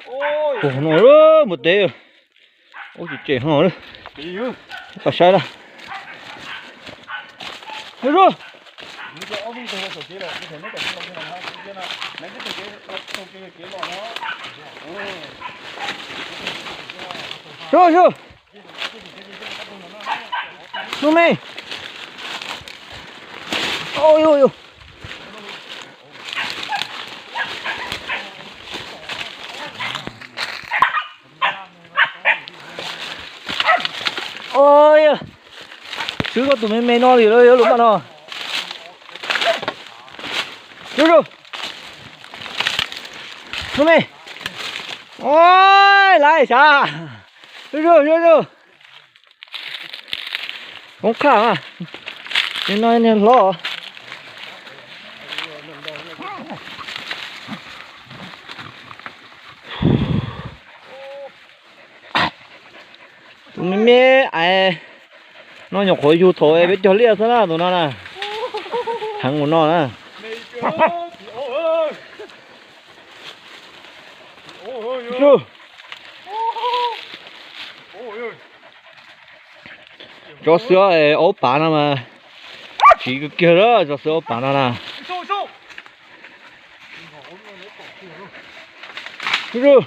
Ủa nó đó một tí. Ôi chị trẻ hả đó. Bà sai ra. Được rồi. Rồi rồi. Xuống đi. Ôi ôi ôi. Ôi. Chứ có tụi mình no gì đâu lúc bạn nó. Rồi rồi. Xuống đi. Ôi lại xa. Rồi. Không khả à. Nên nói nên lo. Tụi mình mê ai nó nhọc khối du thổi biết cho liệt sao nào tụi nó nè. Thằng của nó nè. Chú. Cho sữa ốp bán mà chỉ cái kia đó cho sữa ốp bán nè. Chú.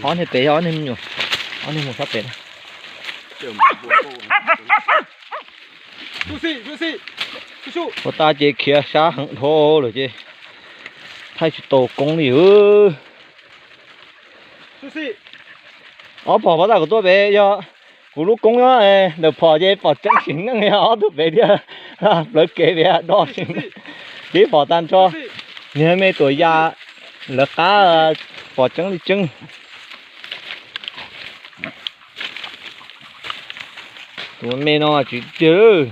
Hón thì bé hón thì nhiều. Hón thì một sắp bé. Cô ta chỉ kia xa hẳn thô rồi chứ. Thay chỉ tổ công đi ư. Bỏ vào của tôi bé cho. Cú lúc công đó được bỏ chứ bỏ chân chính nghe ó được bé đi. Lớp kế bé đo chính. Chỉ bỏ tan cho. Nếu mấy tuổi già lớp cá bỏ chân đi chân. Tụi mẹ nó chỉ chứ.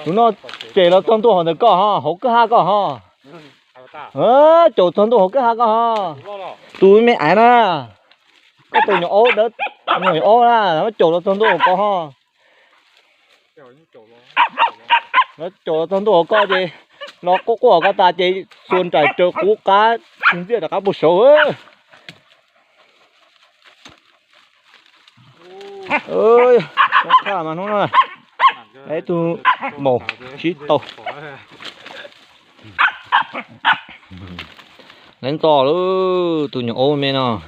Tụi nó chạy nó thân tu hòn được có ha, hổ cứ ha có ha. Chỗ thân tu hổ cứ ha có ha. Tụi mẹ ai nè. Cái tụi nhỏ ố đỡ, nhỏ ố nè, nó chỗ nó thân tu có ha. Nó chỗ nó thân tu có gì. Nó có của cái ta chỉ xuân trải chờ cú cá, chính diện là cá bột số á. Ơi, nó khá mà nó này. Đấy tôi mổ chí tàu. Lên to luôn, tụi nhỏ ôm mẹ nó.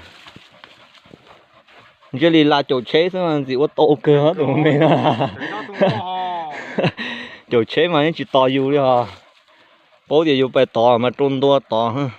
Chứ lì là chỗ chế xong rồi gì có tổ cơ hết tụi mẹ nó. Chỗ chế mà chỉ to dù đi hả. Bố thì dù phải to mà trôn to to ha.